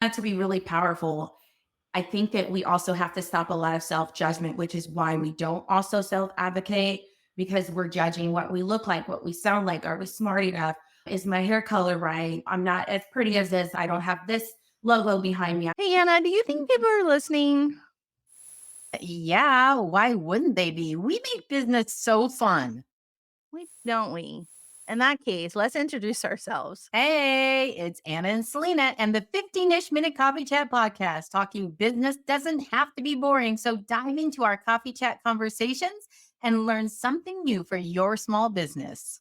That to be really powerful. I think that we also have to stop a lot of self-judgment, which is why we don't also self-advocate because we're judging what we look like, what we sound like. Are we smart enough? Is my hair color right? I'm not as pretty as this. I don't have this logo behind me. Hey, Anna, do you think people are listening? Yeah, why wouldn't they be? We make business so fun. Don't we? In that case, let's introduce ourselves. Hey, it's Anna and Selena and the 15-ish minute coffee chat podcast. Talking business doesn't have to be boring. So dive into our coffee chat conversations and learn something new for your small business.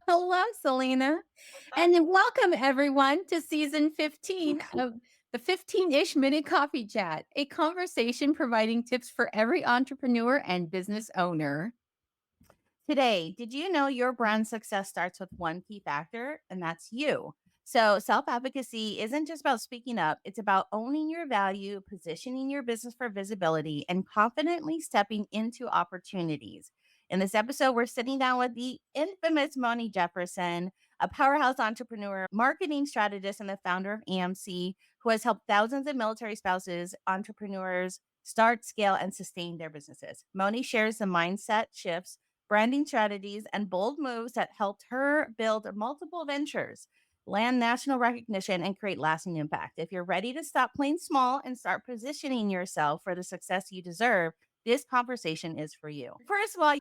Hello, Selena. And welcome everyone to season 15 of the 15-ish minute coffee chat, a conversation providing tips for every entrepreneur and business owner. Today, did you know your brand success starts with one key factor, and that's you? So, self advocacy isn't just about speaking up, it's about owning your value, positioning your business for visibility, and confidently stepping into opportunities. In this episode, we're sitting down with the infamous Moni Jefferson, a powerhouse entrepreneur, marketing strategist, and the founder of AMSE, who has helped thousands of military spouses, entrepreneurs start, scale, and sustain their businesses. Moni shares the mindset shifts, branding strategies, and bold moves that helped her build multiple ventures, land national recognition, and create lasting impact. If you're ready to stop playing small and start positioning yourself for the success you deserve, this conversation is for you. First of all,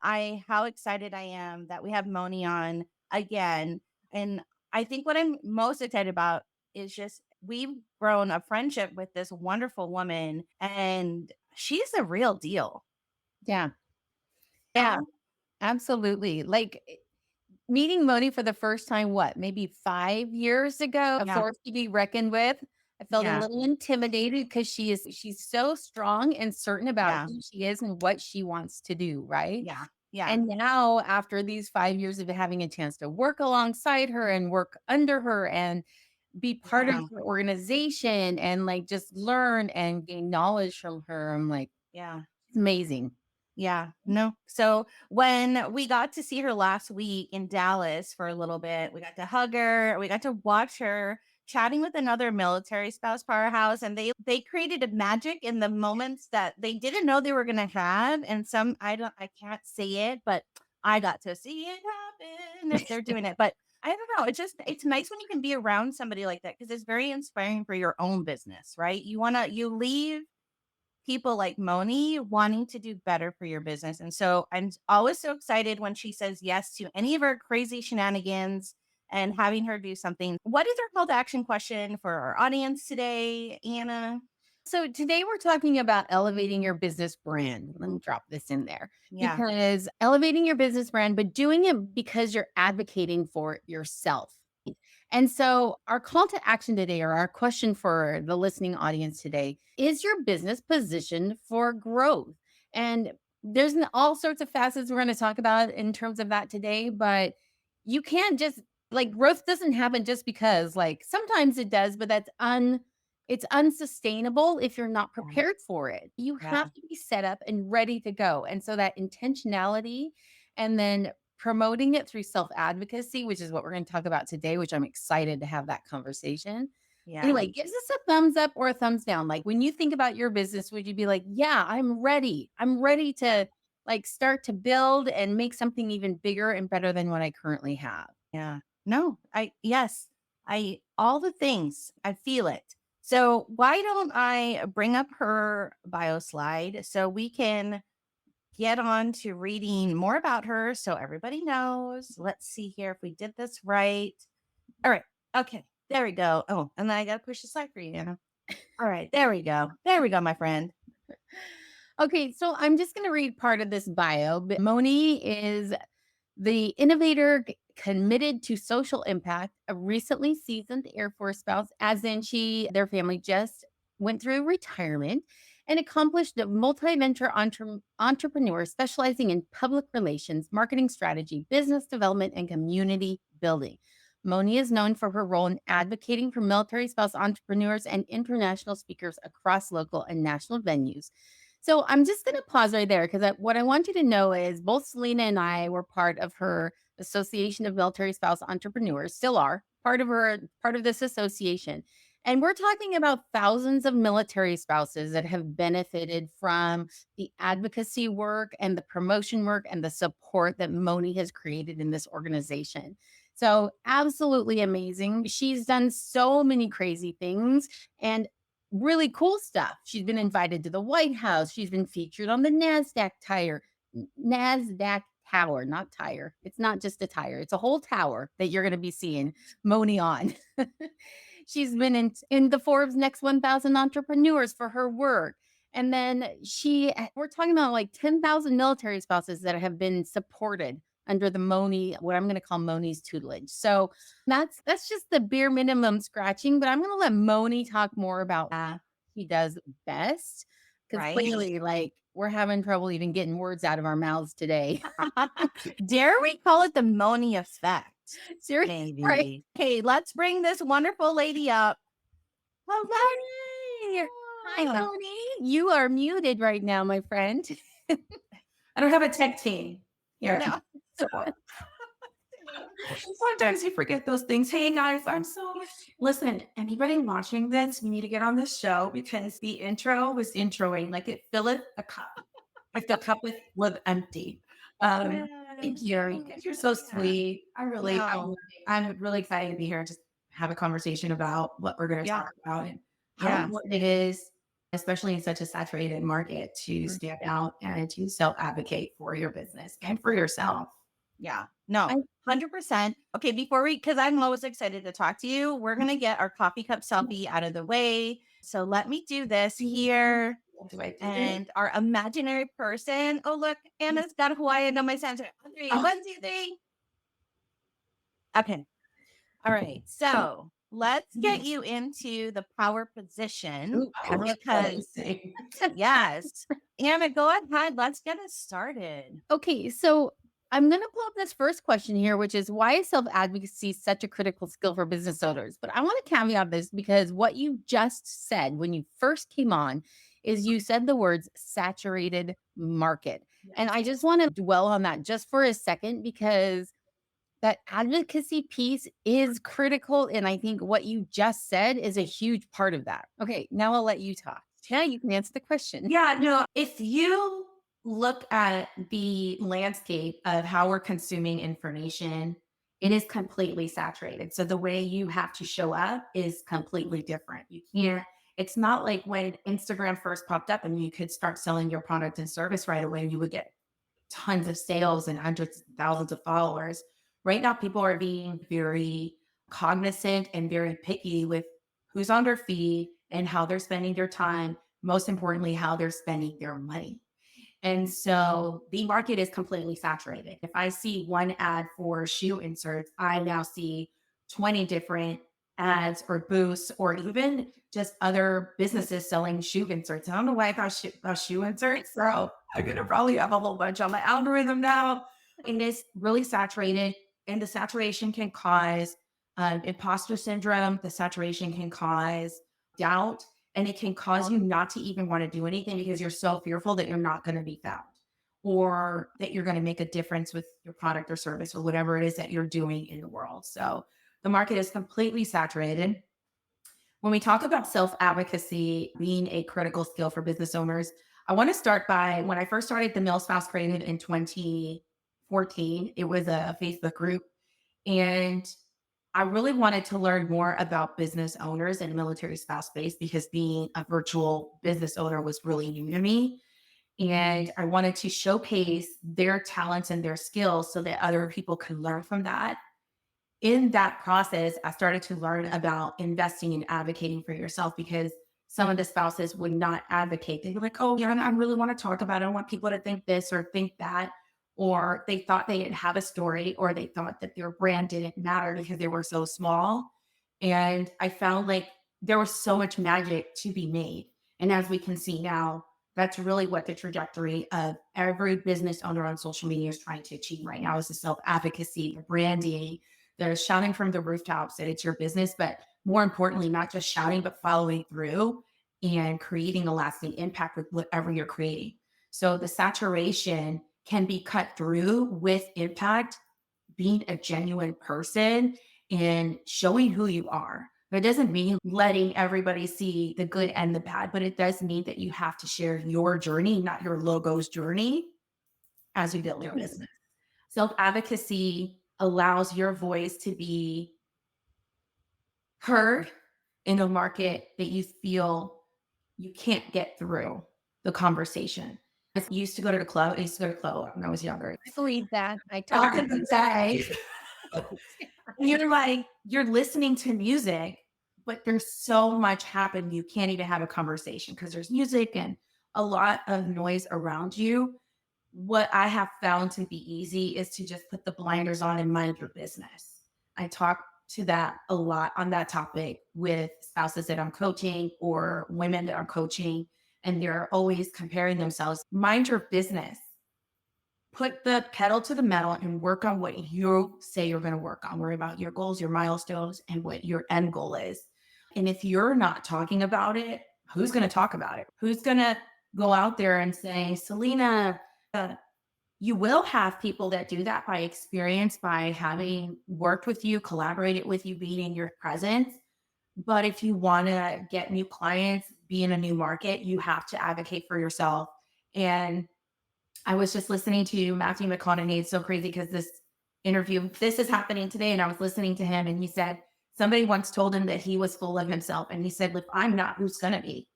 how excited I am that we have Moni on again. And I think what I'm most excited about is just we've grown a friendship with this wonderful woman, and she's the real deal. Yeah. Yeah. Absolutely. Meeting Moni for the first time, what, maybe 5 years ago, a Yeah. force to be reckoned with. I felt a Yeah. little intimidated because she's so strong and certain about Yeah. who she is and what she wants to do, right? Yeah. Yeah. And now after these 5 years of having a chance to work alongside her and work under her and be part of Yeah. her organization and, just learn and gain knowledge from her, I'm like, Yeah. "It's amazing." Yeah. No. So when we got to see her last week in Dallas for a little bit, we got to hug her. We got to watch her chatting with another military spouse powerhouse, and they created a magic in the moments that they didn't know they were going to have. And some I can't say it, but I got to see it happen if they're doing it. But I don't know. It's nice when you can be around somebody like that because it's very inspiring for your own business, right? You leave people like Moni wanting to do better for your business. And so I'm always so excited when she says yes to any of her crazy shenanigans and having her do something. What is our call to action question for our audience today, Anna? So today we're talking about elevating your business brand. Let me drop this in there Yeah. because elevating your business brand, but doing it because you're advocating for yourself. And so our call to action today, or our question for the listening audience today, is your business positioned for growth? And there's all sorts of facets we're going to talk about in terms of that today, but you can't just growth doesn't happen just because sometimes it does, but it's unsustainable if you're not Yeah. prepared for it. You Yeah. have to be set up and ready to go. And so that intentionality and then promoting it through self-advocacy, which is what we're going to talk about today, which I'm excited to have that conversation. Yeah. Anyway, gives us a thumbs up or a thumbs down. Like when you think about your business, would you be like, yeah, I'm ready. I'm ready to start to build and make something even bigger and better than what I currently have. Yeah. No, yes, all the things, I feel it. So why don't I bring up her bio slide so we can get on to reading more about her so everybody knows. Let's see here if we did this right. All right. Okay. There we go. Oh, and then I got to push the slide for you, Anna. All right. There we go. There we go, my friend. Okay, so I'm just going to read part of this bio. But Moni is the innovator committed to social impact, a recently seasoned Air Force spouse, as in their family just went through retirement and accomplished a multi-venture entrepreneur specializing in public relations, marketing strategy, business development, and community building. Moni is known for her role in advocating for military spouse entrepreneurs and international speakers across local and national venues, So I'm just going to pause right there because what I want you to know is both Selena and I were part of her Association of Military Spouse Entrepreneurs, still are part of this association. And we're talking about thousands of military spouses that have benefited from the advocacy work and the promotion work and the support that Moni has created in this organization. So absolutely amazing. She's done so many crazy things. And really cool stuff. She's been invited to the White House. She's been featured on the NASDAQ tower, not tire. It's not just a tire. It's a whole tower that you're going to be seeing Moni on. She's been in the Forbes Next 1000 Entrepreneurs for her work. And then we're talking about like 10,000 military spouses that have been supported under the Moni, what I'm going to call Moni's tutelage. So that's just the bare minimum scratching, but I'm going to let Moni talk more about that. He does best because Right. clearly, like, we're having trouble even getting words out of our mouths today. Dare we call it the Moni effect? Seriously, Maybe. right? Okay, let's bring this wonderful lady up. Hello. Hi, Moni. You are muted right now, my friend. I don't have a tech team here. No. So sometimes you forget those things. Hey guys, listen, anybody watching this, we need to get on this show because the intro was introing like it filleth a cup. Like the cup was empty. Thank you. You're so sweet. No. I'm really excited to be here and just have a conversation about what we're going to Yeah. talk about and how Yeah. important it is, especially in such a saturated market, to stand out and to self-advocate for your business and for yourself. Yeah. No, 100%. Okay, because I'm always excited to talk to you, we're going to get our coffee cup selfie out of the way. So let me do this here. Do I do this? And our imaginary person. Oh, look, Anna's got a Hawaiian on my sensor. 3, Oh. 1, 2, 3. Okay. All right. So let's get you into the power position. Ooh, because yes. Anna, go ahead. Let's get it started. Okay, so I'm going to pull up this first question here, which is why is self-advocacy such a critical skill for business owners? But I want to caveat this because what you just said when you first came on is you said the words saturated market. And I just want to dwell on that just for a second because that advocacy piece is critical. And I think what you just said is a huge part of that. Okay, now I'll let you talk. Yeah, you can answer the question. Yeah, no, if you look at the landscape of how we're consuming information, it is completely saturated. So the way you have to show up is completely different. You can't, it's not like when Instagram first popped up and you could start selling your product and service right away, you would get tons of sales and hundreds of thousands of followers. Right now, people are being very cognizant and very picky with who's on their feed and how they're spending their time. Most importantly, how they're spending their money. And so the market is completely saturated. If I see one ad for shoe inserts, I now see 20 different ads or booths or even just other businesses selling shoe inserts. I don't know why I thought about shoe inserts. So I'm going to probably have a whole bunch on my algorithm now. And it's really saturated. And the saturation can cause imposter syndrome. The saturation can cause doubt. And it can cause you not to even want to do anything because you're so fearful that you're not going to be found or that you're going to make a difference with your product or service or whatever it is that you're doing in the world. So the market is completely saturated. When we talk about self-advocacy being a critical skill for business owners, I want to start by when I first started the Mill Spouse created in 2014. It was a Facebook group. And I really wanted to learn more about business owners and military spouse space because being a virtual business owner was really new to me. And I wanted to showcase their talents and their skills so that other people could learn from that. In that process, I started to learn about investing and advocating for yourself because some of the spouses would not advocate. They'd be like, oh, yeah, I really want to talk about it. I want people to think this or think that. Or they thought they didn't have a story, or they thought that their brand didn't matter because they were so small. And I found like there was so much magic to be made. And as we can see now, that's really what the trajectory of every business owner on social media is trying to achieve right now is the self-advocacy, the branding, the shouting from the rooftops that it's your business, but more importantly, not just shouting, but following through and creating a lasting impact with whatever you're creating. So the saturation can be cut through with impact, being a genuine person and showing who you are. It doesn't mean letting everybody see the good and the bad, but it does mean that you have to share your journey, not your logo's journey, as you build your business. Self advocacy allows your voice to be heard in a market that you feel you can't get through the conversation. I used to go to the club. I used to go to the club when I was younger. I believe that. I Back totally in the day, you're like, you're listening to music, but there's so much happening. You can't even have a conversation because there's music and a lot of noise around you. What I have found to be easy is to just put the blinders on and mind your business. I talk to that a lot on that topic with spouses that I'm coaching or women that I'm coaching, and they're always comparing themselves. Mind your business. Put the pedal to the metal and work on what you say you're going to work on. Worry about your goals, your milestones, and what your end goal is. And if you're not talking about it, who's going to talk about it? Who's going to go out there and say, Selena, you will have people that do that by experience, by having worked with you, collaborated with you, being in your presence. But if you want to get new clients, be in a new market, you have to advocate for yourself. And I was just listening to Matthew McConaughey. It's so crazy because this is happening today. And I was listening to him and he said, somebody once told him that he was full of himself. And he said, if I'm not, who's going to be?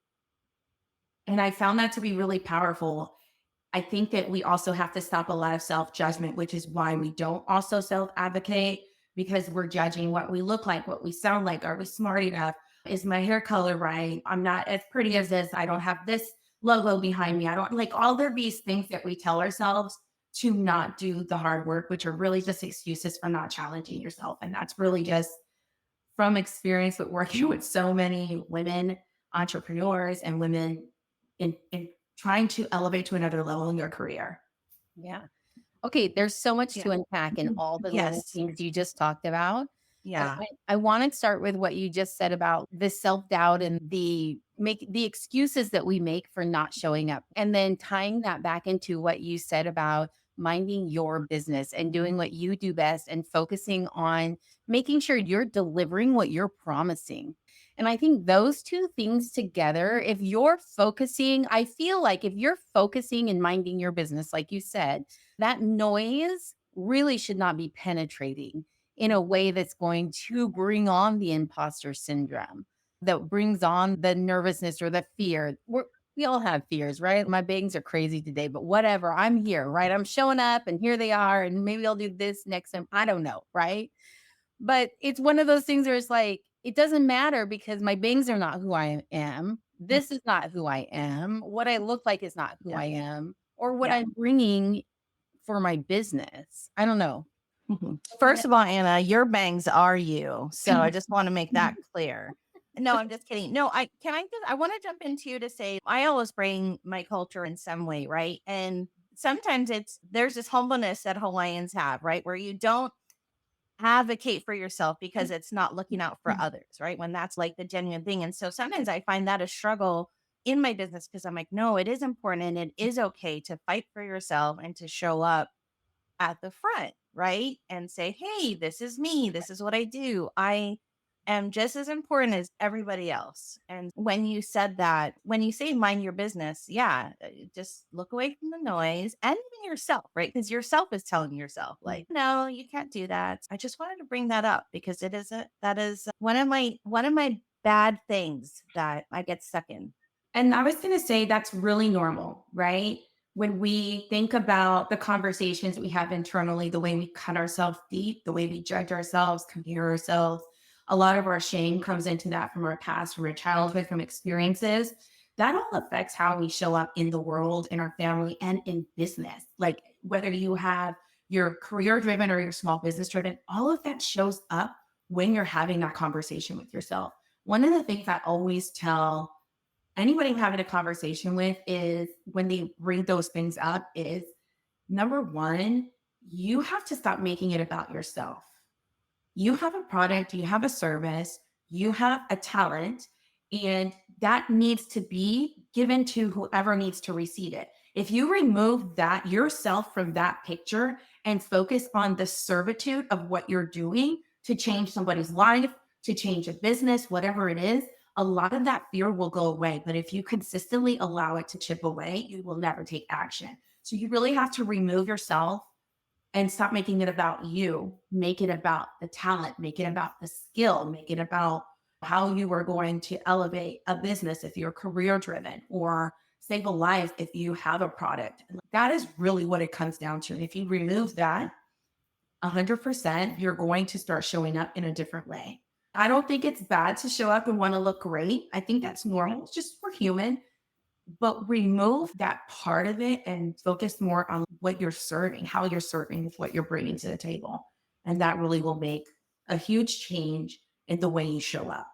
And I found that to be really powerful. I think that we also have to stop a lot of self-judgment, which is why we don't also self-advocate, because we're judging what we look like, what we sound like. Are we smart enough? Is my hair color right? I'm not as pretty as this. I don't have this logo behind me. I don't like all of these things that we tell ourselves to not do the hard work, which are really just excuses for not challenging yourself. And that's really just from experience with working with so many women entrepreneurs and women in trying to elevate to another level in your career. Yeah. Okay. There's so much Yeah. to unpack in all the little Yes. things you just talked about. Yeah. I want to start with what you just said about the self-doubt and the excuses that we make for not showing up. And then tying that back into what you said about minding your business and doing what you do best and focusing on making sure you're delivering what you're promising. And I think those two things together, if you're focusing, I feel like if you're focusing and minding your business, like you said, that noise really should not be penetrating in a way that's going to bring on the imposter syndrome, that brings on the nervousness or the fear. We all have fears, right? My bangs are crazy today, but whatever. I'm here, right? I'm showing up and here they are. And maybe I'll do this next time. I don't know, right? But it's one of those things where it's like, it doesn't matter because my bangs are not who I am. This is not who I am. What I look like is not who I am or what Yeah. I'm bringing for my business. I don't know. First of all, Anna, your bangs are you. So I just want to make that clear. No, I'm just kidding. No, I want to jump into to say I always bring my culture in some way, right? And sometimes there's this humbleness that Hawaiians have, right? Where you don't advocate for yourself because it's not looking out for others, right? When that's like the genuine thing. And so sometimes I find that a struggle in my business because I'm like, no, it is important and it is okay to fight for yourself and to show up at the front, right? And say, hey, this is me. This is what I do. I am just as important as everybody else. And when you said that, when you say mind your business, yeah, just look away from the noise and even yourself, right? Because yourself is telling yourself, like, no, you can't do that. I just wanted to bring that up because that is one of my bad things that I get stuck in. And I was going to say that's really normal, right? When we think about the conversations we have internally, the way we cut ourselves deep, the way we judge ourselves, compare ourselves, a lot of our shame comes into that from our past, from our childhood, from experiences. That all affects how we show up in the world, in our family, and in business. Like whether you have your career driven or your small business driven, all of that shows up when you're having that conversation with yourself. One of the things I always tell anybody I'm having a conversation with is when they bring those things up is number one, you have to stop making it about yourself. You have a product, you have a service, you have a talent, And that needs to be given to whoever needs to receive it. If you remove that yourself from that picture and focus on the servitude of what you're doing to change somebody's life, to change a business, whatever it is, a lot of that fear will go away. But if you consistently allow it to chip away, you will never take action. So you really have to remove yourself and stop making it about you. Make it about the talent, make it about the skill, make it about how you are going to elevate a business if you're career driven, or save a life if you have a product. That is really what it comes down to. And if you remove that 100%, you're going to start showing up in a different way. I don't think it's bad to show up and want to look great. I think that's normal. It's just we're human. But remove that part of it and focus more on what you're serving, how you're serving, with what you're bringing to the table. And that really will make a huge change in the way you show up.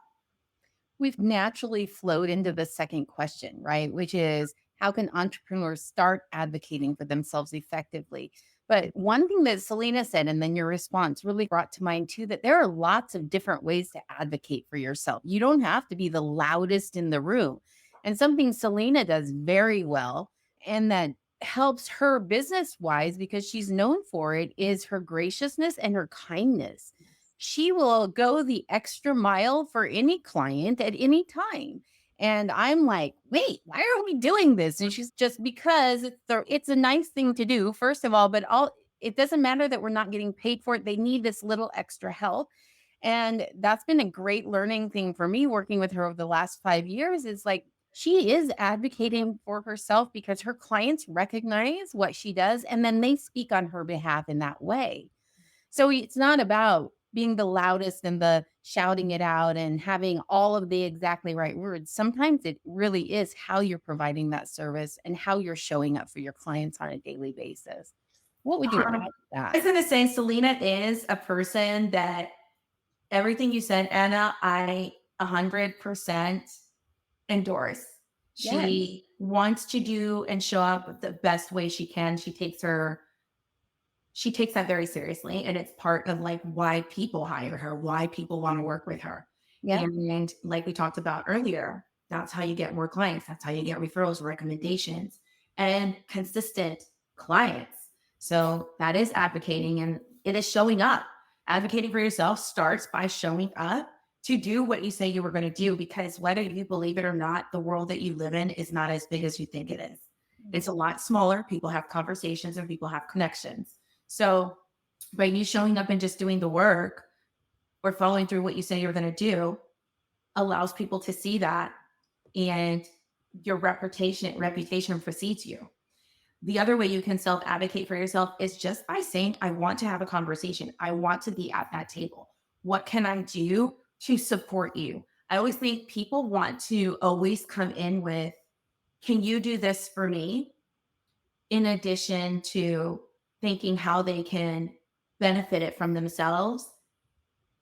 We've naturally flowed into the second question, right? Which is, how can entrepreneurs start advocating for themselves effectively? But one thing that Selena said, and then your response really brought to mind too, that there are lots of different ways to advocate for yourself. You don't have to be the loudest in the room. And something Selena does very well, and that helps her business wise because she's known for it, is her graciousness and her kindness. She will go the extra mile for any client at any time. And I'm like, wait, why are we doing this? And she's just, because it's a nice thing to do, first of all, but it doesn't matter that we're not getting paid for it. They need this little extra help. And that's been a great learning thing for me working with her over the last 5 years, is like, she is advocating for herself because her clients recognize what she does and then they speak on her behalf in that way. So it's not about being the loudest and the shouting it out and having all of the exactly right words. Sometimes it really is how you're providing that service and how you're showing up for your clients on a daily basis. What would you add to I that? was going to say, Selena is a person that everything you said, Anna, I 100% endorse. Yes. She wants to do and show up the best way she can. She takes that very seriously. And it's part of like why people hire her, why people want to work with her. Yeah. And like we talked about earlier, that's how you get more clients. That's how you get referrals, recommendations, and consistent clients. So that is advocating, and it is showing up. Advocating for yourself starts by showing up to do what you say you were going to do, because whether you believe it or not, the world that you live in is not as big as you think it is. It's a lot smaller. People have conversations and people have connections. So by you showing up and just doing the work or following through what you say you're going to do allows people to see that, and your reputation precedes you. The other way you can self-advocate for yourself is just by saying, I want to have a conversation. I want to be at that table. What can I do to support you? I always think people want to always come in with, can you do this for me? In addition to thinking how they can benefit it from themselves.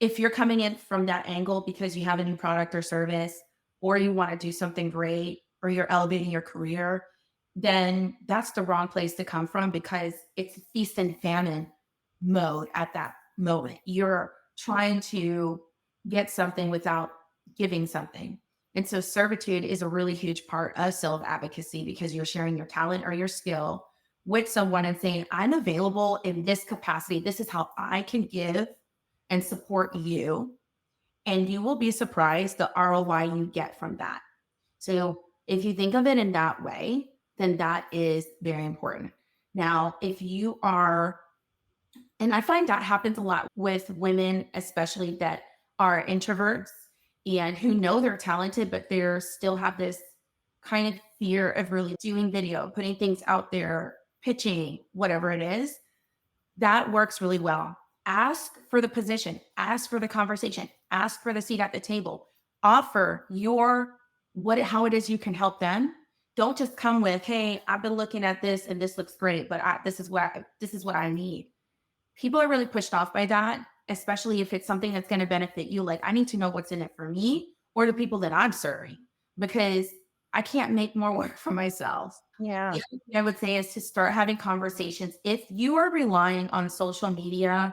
If you're coming in from that angle because you have a new product or service, or you want to do something great, or you're elevating your career, then that's the wrong place to come from, because it's feast and famine mode at that moment. You're trying to get something without giving something. And so servitude is a really huge part of self-advocacy, because you're sharing your talent or your skill with someone and saying, I'm available in this capacity. This is how I can give and support you. And you will be surprised the ROI you get from that. So if you think of it in that way, then that is very important. Now, if you are, and I find that happens a lot with women, especially that are introverts and who know they're talented, but they still have this kind of fear of really doing video, putting things out there, pitching, whatever it is. That works really well. Ask for the position, ask for the conversation, ask for the seat at the table, offer how it is you can help them. Don't just come with, hey, I've been looking at this and this looks great, but this is what I need. People are really pushed off by that, especially if it's something that's going to benefit you. Like, I need to know what's in it for me or the people that I'm serving, because I can't make more work for myself. Yeah. The other thing I would say is to start having conversations. If you are relying on social media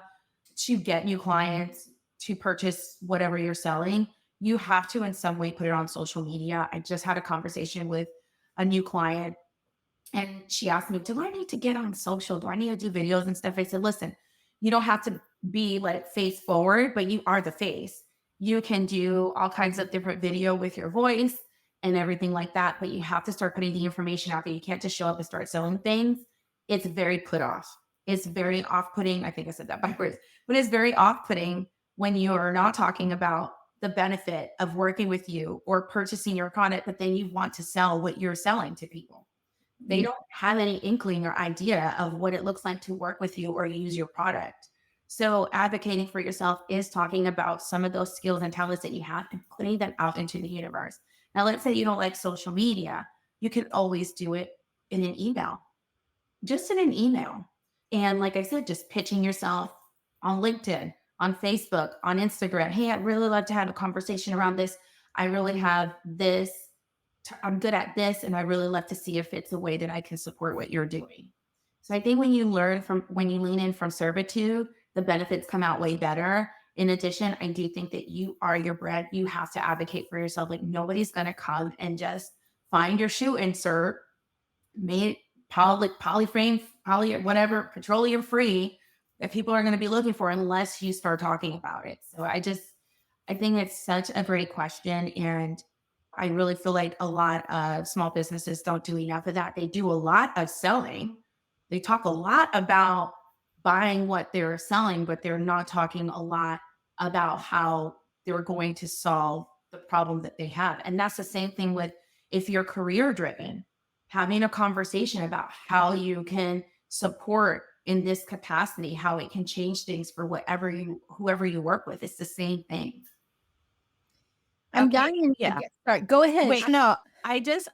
to get new clients, to purchase whatever you're selling, you have to in some way put it on social media. I just had a conversation with a new client and she asked me, do I need to get on social? Do I need to do videos and stuff? I said, listen, you don't have to be like face forward, but you are the face. You can do all kinds of different video with your voice and everything like that, but you have to start putting the information out there. You can't just show up and start selling things. It's very put off. It's very off putting. I think I said that backwards, but it's very off putting when you are not talking about the benefit of working with you or purchasing your product, but then you want to sell what you're selling to people. They don't have any inkling or idea of what it looks like to work with you or use your product. So advocating for yourself is talking about some of those skills and talents that you have and putting them out into the universe. Now, let's say you don't like social media. You can always do it in an email, just in an email. And like I said, just pitching yourself on LinkedIn, on Facebook, on Instagram. Hey, I'd really love to have a conversation around this. I really have this. I'm good at this, and I really love to see if it's a way that I can support what you're doing. So I think when you lean in from servitude, the benefits come out way better. In addition, I do think that you are your brand. You have to advocate for yourself. Like nobody's going to come and just find your shoe insert, made polyframe, whatever, petroleum free that people are going to be looking for unless you start talking about it. So I think it's such a great question. And I really feel like a lot of small businesses don't do enough of that. They do a lot of selling. They talk a lot about buying what they're selling, but they're not talking a lot about how they're going to solve the problem that they have. And that's the same thing with if you're career driven, having a conversation about how you can support in this capacity, how it can change things for whoever you work with. It's the same thing. I'm Okay, dying to yeah. get started. Go ahead. Wait, no,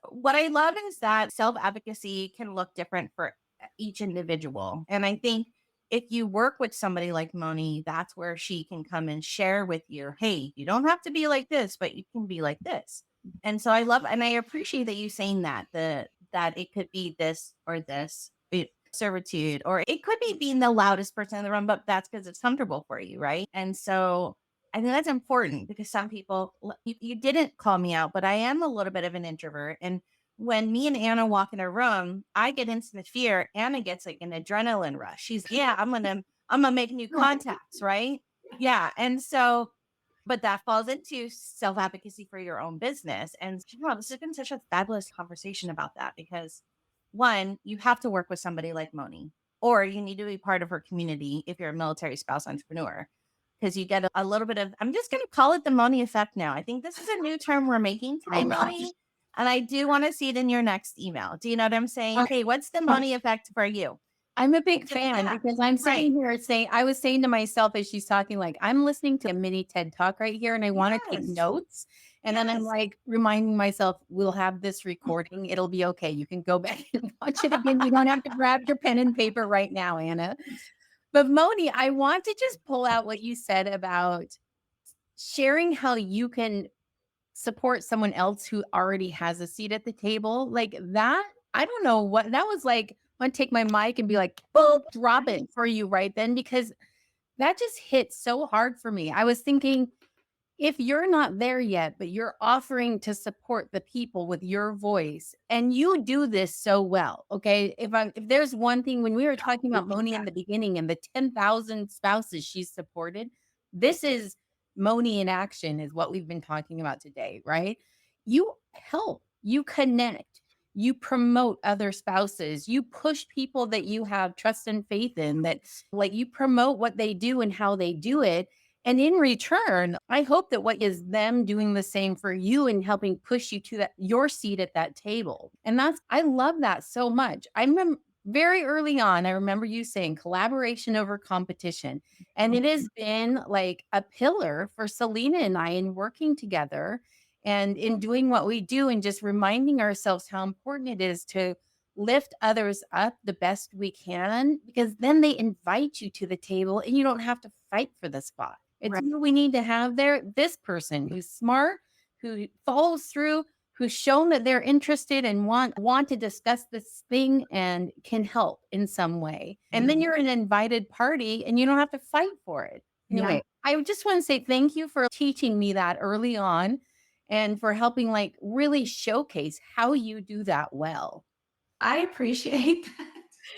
what I love is that self-advocacy can look different for each individual. And I think if you work with somebody like Moni, that's where she can come and share with you, hey, you don't have to be like this, but you can be like this. And so and I appreciate that you saying that, that it could be this or this, servitude, or it could be being the loudest person in the room, but that's because it's comfortable for you, right? And so I think that's important because some people, you didn't call me out, but I am a little bit of an introvert. And when me and Anna walk in a room, I get instant fear. Anna gets like an adrenaline rush. I'm gonna make new contacts, right? Yeah. And so, but that falls into self-advocacy for your own business. And wow, this has been such a fabulous conversation about that because one, you have to work with somebody like Moni, or you need to be part of her community if you're a military spouse entrepreneur because you get a little bit of, I'm just going to call it the Moni effect now. I think this is a new term we're making today, Moni. And I do want to see it in your next email. Do you know what I'm saying? Okay, what's the Moni effect for you? I'm a big fan because I'm sitting here saying, I was saying to myself as she's talking, like, I'm listening to a mini TED talk right here and I want to take notes. And then I'm like reminding myself, we'll have this recording. It'll be okay. You can go back and watch it again. You don't have to grab your pen and paper right now, Anna. But Moni, I want to just pull out what you said about sharing how you can support someone else who already has a seat at the table. Like that, I don't know what that was like. I want to take my mic and be like, boom, drop it for you right then, because that just hit so hard for me. I was thinking, if you're not there yet, but you're offering to support the people with your voice, and you do this so well, okay? If there's one thing, when we were talking about Moni in the beginning and the 10,000 spouses she's supported, this is Moni in action, is what we've been talking about today, right? You help, you connect, you promote other spouses, you push people that you have trust and faith in, that like you promote what they do and how they do it. And in return, I hope that what is them doing the same for you and helping push you to your seat at that table. And I love that so much. I remember very early on, I remember you saying collaboration over competition. And it has been like a pillar for Selena and I in working together and in doing what we do and just reminding ourselves how important it is to lift others up the best we can, because then they invite you to the table and you don't have to fight for the spot. It's who we need to have there. This person who's smart, who follows through, who's shown that they're interested and want to discuss this thing and can help in some way. And then you're an invited party and you don't have to fight for it. Yeah. Anyway, I just want to say thank you for teaching me that early on and for helping like really showcase how you do that well. I appreciate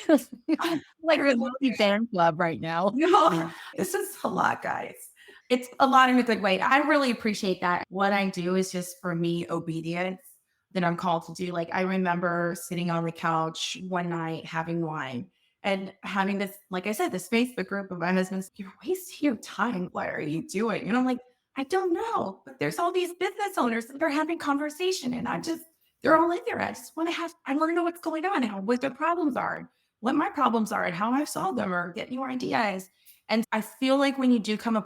that. I Like the really Monkey Fan Club right now. no, this is a lot, guys. It's a lot in a good way. I really appreciate that. What I do is just for me obedience that I'm called to do. Like I remember sitting on the couch one night having wine and having this, like I said, this Facebook group of my husband's, you're wasting your time. What are you doing? And I'm like, I don't know. But there's all these business owners that are having conversation and they're all in there. I want to know what's going on, what their problems are, what my problems are and how I've solved them or get new ideas. And I feel like when you do come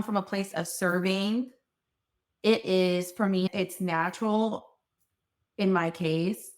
from a place of serving, it is for me, it's natural in my case.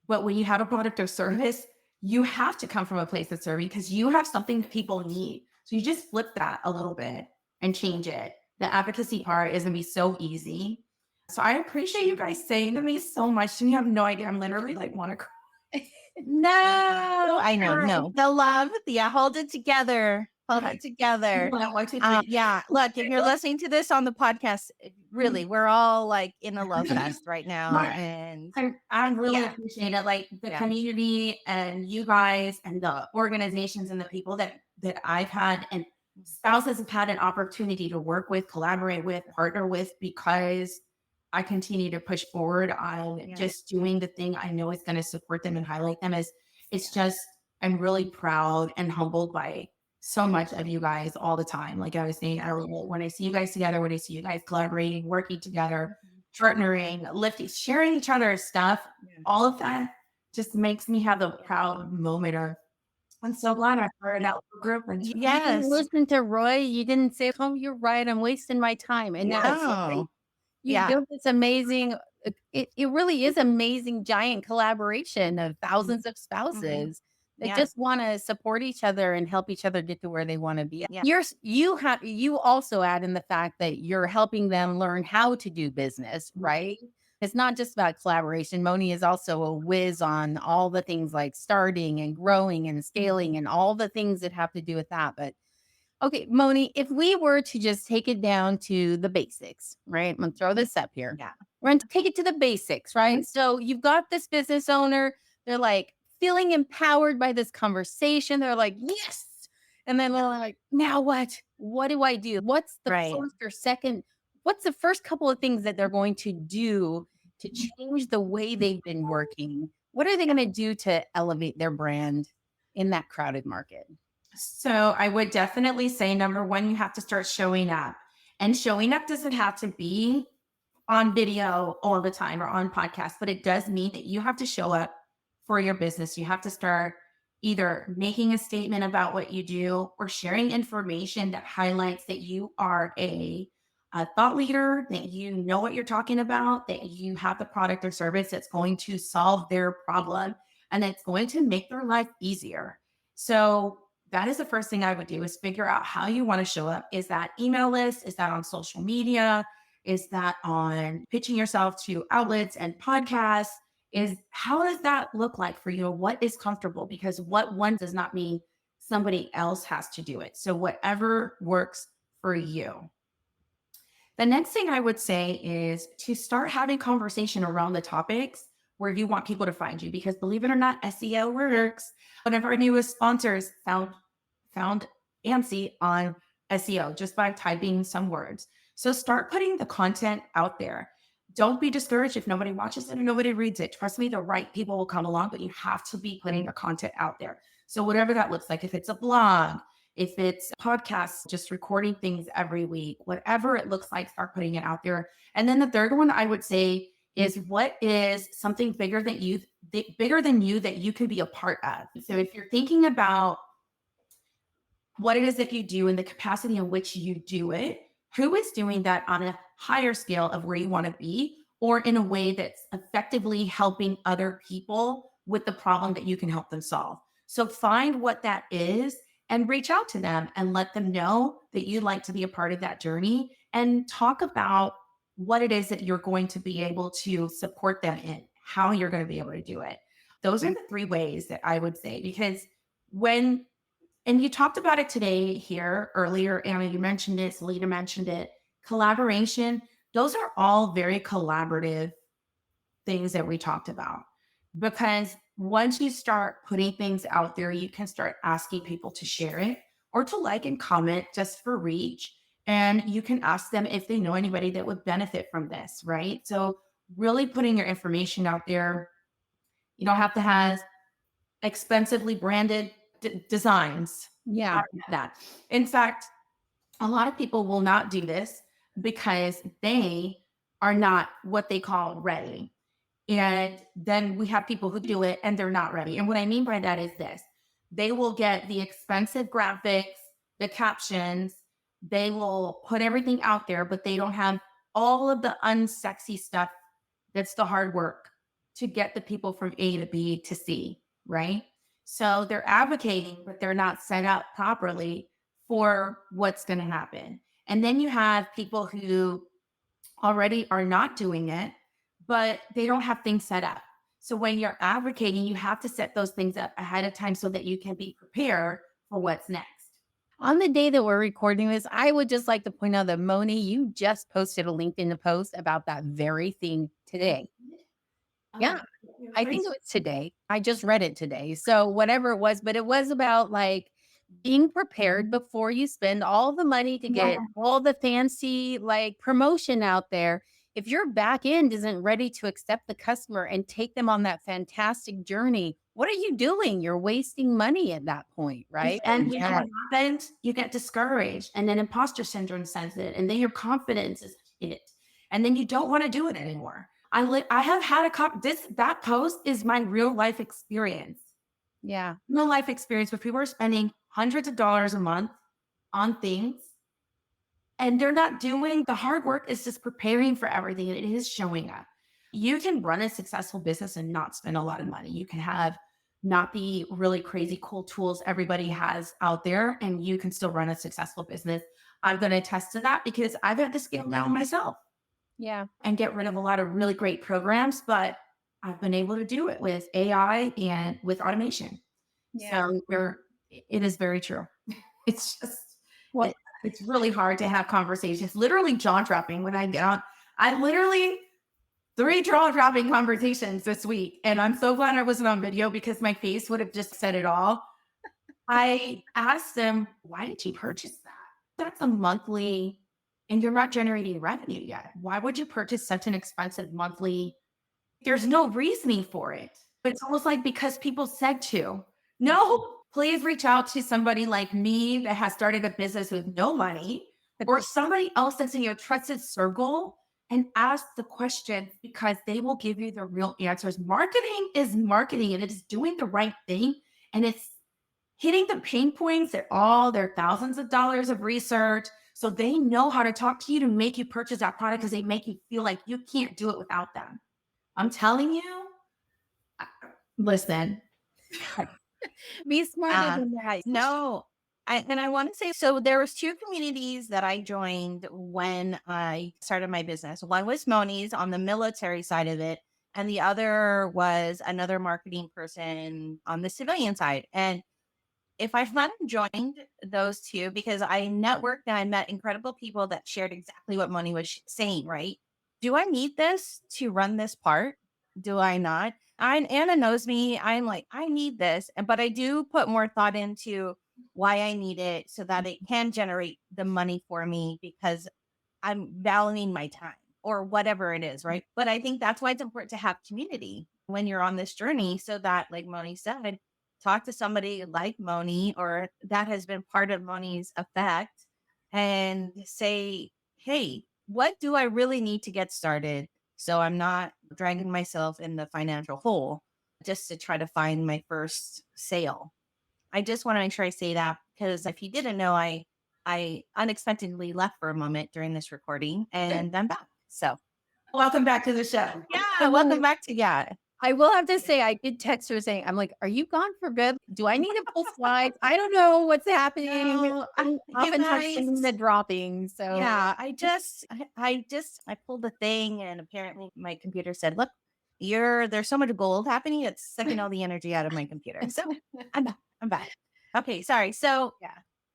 But when you have a product or service, you have to come from a place of serving because you have something that people need. So you just flip that a little bit and change it. The advocacy part is gonna be so easy. So I appreciate you guys saying to me so much. And you have no idea. I'm literally like want to cry. No, I know. Cry. No, the love. Yeah, hold it together. Hold Okay. it together. 1, 2, 3. Yeah, look, if you're listening to this on the podcast, really, we're all like in a love fest right now. Right. And I really yeah, appreciate it. Like the yeah, community and you guys and the organizations and the people that I've had and spouses have had an opportunity to work with, collaborate with, partner with because I continue to push forward on yeah, just doing the thing I know is going to support them and highlight them as it's just I'm really proud and humbled by so much of you guys all the time. Like I was saying, when I see you guys together, when I see you guys collaborating, working together, partnering, lifting, sharing each other's stuff, yeah. all of that just makes me have a proud moment of, I'm so glad I heard that group. And You didn't yes, listen to Roy. You didn't say, "Oh, you're right. I'm wasting my time." And now it's like no, you yeah, built this amazing. It really is amazing, giant collaboration of thousands of mhm, spouses that yeah, just want to support each other and help each other get to where they want to be. Yeah. You also add in the fact that you're helping them learn how to do business, right? It's not just about collaboration. Moni is also a whiz on all the things like starting and growing and scaling and all the things that have to do with that. But okay, Moni, if we were to just take it down to the basics, right? I'm gonna throw this up here. yeah. We're gonna take it to the basics, right? So you've got this business owner, they're like feeling empowered by this conversation. They're like, yes. And then they're like, now what? What do I do? What's the Right. first or second? What's the first couple of things that they're going to do to change the way they've been working? What are they going to do to elevate their brand in that crowded market? So I would definitely say number one, you have to start showing up. And showing up doesn't have to be on video all the time or on podcasts, but it does mean that you have to show up for your business. You have to start either making a statement about what you do or sharing information that highlights that you are a thought leader, that you know what you're talking about, that you have the product or service that's going to solve their problem and that's going to make their life easier. So that is the first thing I would do is figure out how you want to show up. Is that email list? Is that on social media? Is that on pitching yourself to outlets and podcasts? Is how does that look like for you? What is comfortable? Because what one does not mean somebody else has to do it. So whatever works for you. The next thing I would say is to start having conversation around the topics where you want people to find you. Because believe it or not, SEO works. One of our newest sponsors found AMSE on SEO just by typing some words. So start putting the content out there. Don't be discouraged if nobody watches it or nobody reads it. Trust me, the right people will come along, but you have to be putting the content out there. So whatever that looks like, if it's a blog, if it's podcasts, just recording things every week, whatever it looks like, start putting it out there. And then the third one I would say is what is something bigger than you that you can be a part of. So if you're thinking about what it is that you do and the capacity in which you do it, who is doing that on a higher scale of where you want to be, or in a way that's effectively helping other people with the problem that you can help them solve. So find what that is and reach out to them and let them know that you'd like to be a part of that journey and talk about what it is that you're going to be able to support them in, how you're going to be able to do it. Those are the three ways that I would say, because when And you talked about it today here earlier, Anna, you mentioned it, Selena mentioned it. Collaboration, those are all very collaborative things that we talked about. Because once you start putting things out there, you can start asking people to share it or to like and comment just for reach. And you can ask them if they know anybody that would benefit from this, right? So, really putting your information out there. You don't have to have expensively branded designs. Yeah. That. In fact, a lot of people will not do this because they are not what they call ready. And then we have people who do it and they're not ready. And what I mean by that is this: they will get the expensive graphics, the captions, they will put everything out there, but they don't have all of the unsexy stuff that's the hard work to get the people from A to B to C, right? So they're advocating, but they're not set up properly for what's going to happen. And then you have people who already are not doing it, but they don't have things set up. So when you're advocating, you have to set those things up ahead of time so that you can be prepared for what's next. On the day that we're recording this, I would just like to point out that Moni, you just posted a LinkedIn post about that very thing today. Yeah. I think it was today. I just read it today. So whatever it was, but it was about like being prepared before you spend all the money to Yeah. get all the fancy like promotion out there. If your back end isn't ready to accept the customer and take them on that fantastic journey, what are you doing? You're wasting money at that point, right? And you know what happens? You get discouraged, and then imposter syndrome sets it, and then your confidence is hit, and then you don't want to do it anymore. I have had that post is my real life experience. Yeah. Real life experience where people are spending hundreds of dollars a month on things and they're not doing the hard work is just preparing for everything and it is showing up. You can run a successful business and not spend a lot of money. You can have not the really crazy cool tools everybody has out there and you can still run a successful business. I'm going to attest to that because I've had to scale down myself Yeah. and get rid of a lot of really great programs, but I've been able to do it with AI and with automation. Yeah. So it is very true. It's just Well, it's really hard to have conversations. Literally jaw dropping when I get on. I literally 3 jaw dropping conversations this week, and I'm so glad I wasn't on video because my face would have just said it all. I asked them, "Why did you purchase that? That's a monthly, and you're not generating revenue yet. Why would you purchase such an expensive monthly? There's no reasoning for it." It's almost like because people said to. No, please reach out to somebody like me that has started a business with no money or somebody else that's in your trusted circle and ask the questions because they will give you the real answers. Marketing is marketing and it is doing the right thing and it's hitting the pain points at all their thousands of dollars of research. So they know how to talk to you to make you purchase that product because they make you feel like you can't do it without them. I'm telling you, listen. be smarter Uh, than that. no, I want to say so. There was two communities that I joined when I started my business. One was Moni's on the military side of it, and the other was another marketing person on the civilian side. And if I hadn't joined those two, because I networked and I met incredible people that shared exactly what Moni was saying, right? Do I need this to run this part? Do I not? Anna knows me. I'm like, I need this. But I do put more thought into why I need it so that it can generate the money for me because I'm valuing my time or whatever it is, right? But I think that's why it's important to have community when you're on this journey so that, like Moni said, talk to somebody like Moni or that has been part of Moni's effect and say, hey, what do I really need to get started so I'm not dragging myself in the financial hole just to try to find my first sale? I just want to make sure I say that because if you didn't know, I unexpectedly left for a moment during this recording and I'm back. So Welcome back to the show. yeah, welcome back to I will have to say, I did text her saying, I'm like, are you gone for good? Do I need to pull slides? I don't know what's happening. No, I'm you oftentimes guys- in the dropping. So Yeah, I pulled a thing and apparently my computer said, look, there's so much gold happening. It's sucking all the energy out of my computer. So I'm back. Okay, sorry. So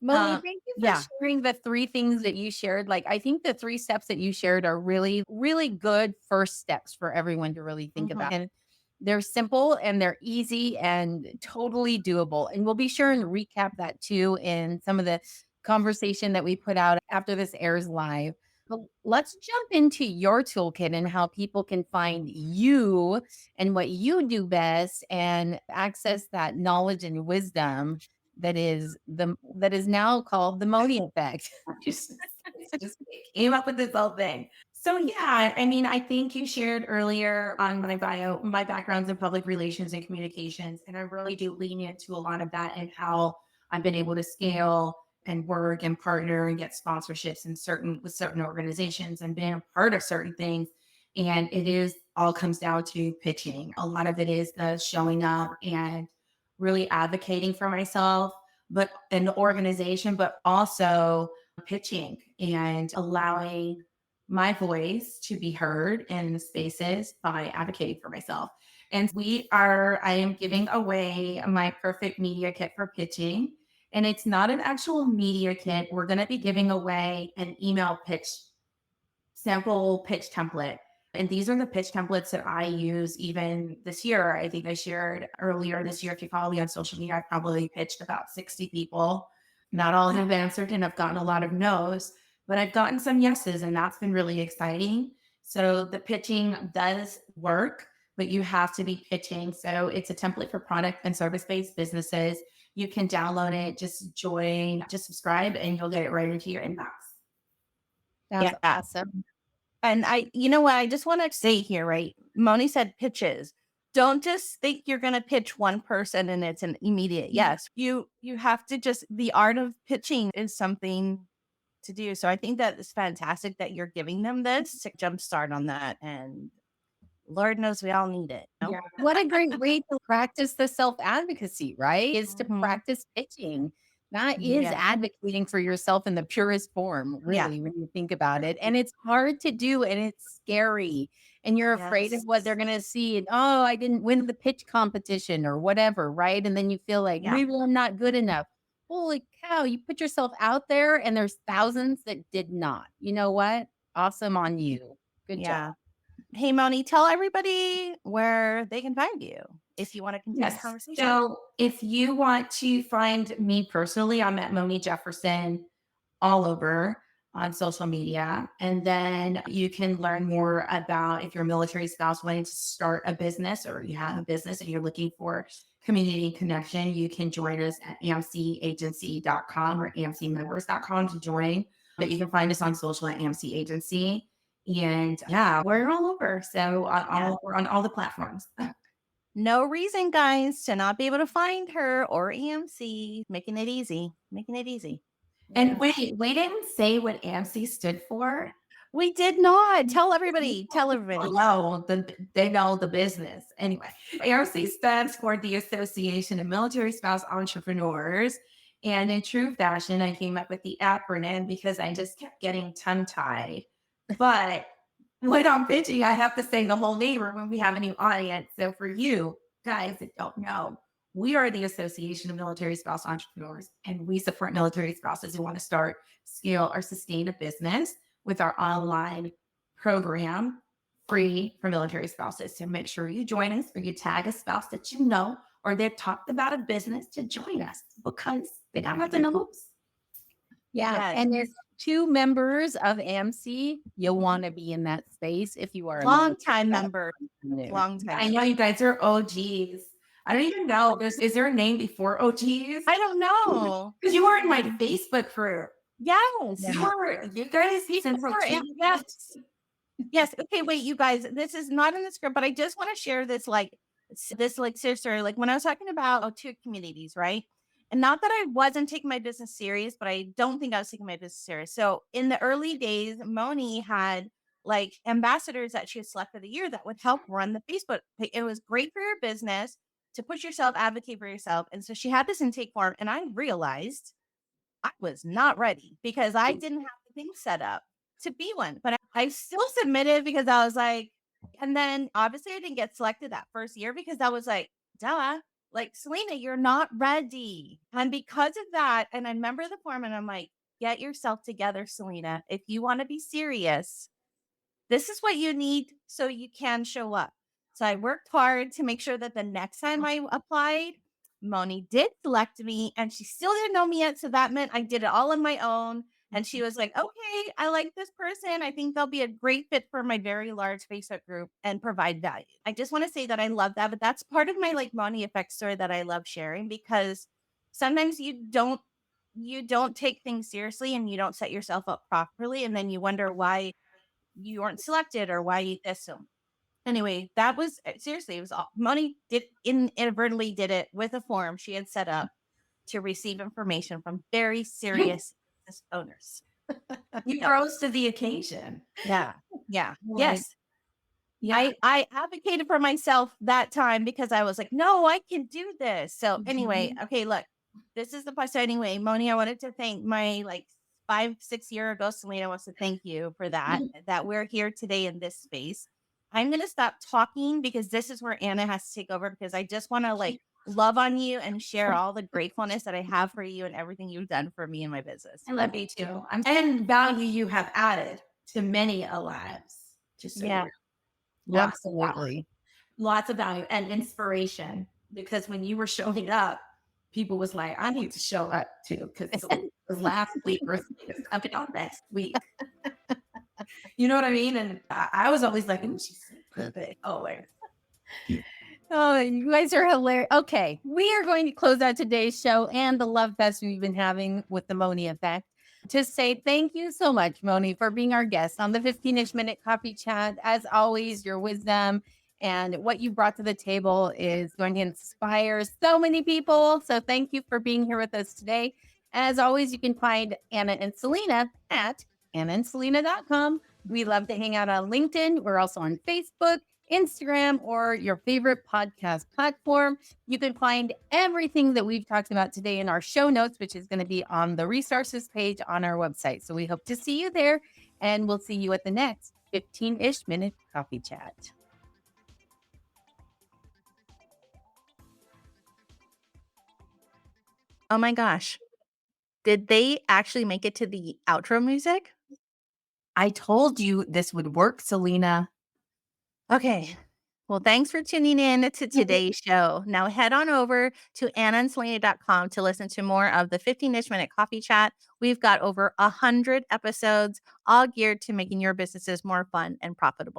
Moni, um, thank you for yeah. sharing the 3 things that you shared. Like, I think the 3 steps that you shared are really, really good first steps for everyone to really think about. And they're simple and they're easy and totally doable. And we'll be sure and recap that too in some of the conversation that we put out after this airs live. But let's jump into your toolkit and how people can find you and what you do best and access that knowledge and wisdom that is now called the Moni effect. just, just came up with this whole thing. So yeah, I mean, I think you shared earlier on my bio, my background's in public relations and communications, and I really do lean into a lot of that and how I've been able to scale and work and partner and get sponsorships in with certain organizations and being a part of certain things. And it is all comes down to pitching. A lot of it is the showing up and really advocating for myself, but in the organization, but also pitching and allowing my voice to be heard in the spaces by advocating for myself. And I am giving away my perfect media kit for pitching. And it's not an actual media kit. We're going to be giving away an email pitch, sample pitch template. And these are the pitch templates that I use even this year. I think I shared earlier this year, if you follow me on social media, I probably pitched about 60 people. Not all have answered, and I've gotten a lot of no's, but I've gotten some yeses, and that's been really exciting. So the pitching does work, but you have to be pitching. So it's a template for product and service-based businesses. You can download it, just join, just subscribe, and you'll get it right into your inbox. That's awesome. And you know what? I just want to say here, right? Moni said pitches. Don't just think you're going to pitch one person and it's an immediate yes. You have to the art of pitching is something to do. So I think that it's fantastic that you're giving them this to jumpstart on that. And Lord knows we all need it. No? Yeah. What a great way to practice the self-advocacy, right? Is to Mhm. practice pitching. That is Yeah. advocating for yourself in the purest form, really, when you think about it. And it's hard to do and it's scary. And you're afraid of what they're going to see. And, oh, I didn't win the pitch competition or whatever, right? And then you feel like, Yeah. maybe I'm not good enough. Holy cow, you put yourself out there and there's thousands that did not. You know what? Awesome on you. Good job. Hey, Moni, tell everybody where they can find you if you want to continue the Yes. conversation. So if you want to find me personally, I'm at Moni Jefferson all over on social media. And then you can learn more about if you're a military spouse wanting to start a business or you have a business and you're looking for community connection, you can join us at amseagency.com or amsemembers.com to join. But you can find us on social at AMSE Agency. And yeah, we're all over. So we're on all the platforms. No reason, guys, to not be able to find her or AMC. Making it easy. Making it easy. And wait, we didn't say what AMSE stood for. We did not. Tell everybody. Tell everybody. No, they know the business. Anyway, AMSE stands for the Association of Military Spouse Entrepreneurs. And in true fashion, I came up with the acronym because I just kept getting tongue-tied. But when I'm pitching, I have to say the whole name or when we have a new audience. So for you guys that don't know, we are the Association of Military Spouse Entrepreneurs, and we support military spouses who want to start, scale, or sustain a business with our online program, free for military spouses. So make sure you join us or you tag a spouse that you know or they've talked about a business to join us because they got nothing to lose. Yeah. Yes. And there's 2 members of AMC. You'll want to be in that space if you are a Long military time spouse. member. Long time. I know you guys are OGs. I don't even know. Is there a name before OGs? I don't know. Because you were in my Facebook group. Yes. You guys since like 2 Yes. Yes. Okay, wait, you guys. This is not in the script, but I just want to share this sister. Like when I was talking about 2 communities, right? And not that I wasn't taking my business serious, but I don't think I was taking my business serious. So in the early days, Moni had like ambassadors that she had selected a year that would help run the Facebook. It was great for your business to push yourself, advocate for yourself. And so she had this intake form, and I realized I was not ready because I didn't have the thing set up to be one. But I still submitted because I was like, and then obviously I didn't get selected that first year because I was like, duh, like, Selena, you're not ready. And because of that, and I remember the form and I'm like, get yourself together, Selena. If you want to be serious, this is what you need so you can show up. So I worked hard to make sure that the next time I applied, Moni did select me, and she still didn't know me yet. So that meant I did it all on my own. And she was like, okay, I like this person. I think they'll be a great fit for my very large Facebook group and provide value. I just want to say that I love that. But that's part of my like Moni effect story that I love sharing, because sometimes you don't take things seriously and you don't set yourself up properly. And then you wonder why you weren't selected or why you this. So anyway, that was seriously, it was all Moni inadvertently did it with a form she had set up to receive information from very serious business owners. You rose to the occasion. Yeah. Yeah. Right. Yes. Yeah. I advocated for myself that time because I was like, no, I can do this. So anyway, okay, look, this is the part. So anyway, Moni, I wanted to thank my like 5-6 year ago, Selena wants to thank you for that, that we're here today in this space. I'm going to stop talking because this is where Anna has to take over, because I just want to like love on you and share all the gratefulness that I have for you and everything you've done for me and my business. I love you too. And value you have added to many lives. Just so Yeah. Absolutely. Lots of value and inspiration, because when you were showing up, people was like, I need to show up too, because last week or it's coming on next week. You know what I mean? And I was always like, ooh, she's so perfect. Always. Oh, you guys are hilarious. Okay, we are going to close out today's show and the love fest we've been having with the Moni Effect to say thank you so much, Moni, for being our guest on the 15-ish minute coffee chat. As always, your wisdom and what you brought to the table is going to inspire so many people. So thank you for being here with us today. As always, you can find Anna and Selena at annaandselena.com. We love to hang out on LinkedIn. We're also on Facebook, Instagram, or your favorite podcast platform. You can find everything that we've talked about today in our show notes, which is going to be on the resources page on our website. So we hope to see you there, and we'll see you at the next 15-ish minute coffee chat. Oh my gosh. Did they actually make it to the outro music? I told you this would work, Selena. Okay. Well, thanks for tuning in to today's show. Now head on over to annaandselena.com to listen to more of the 15-ish minute coffee chat. We've got over 100 episodes, all geared to making your businesses more fun and profitable.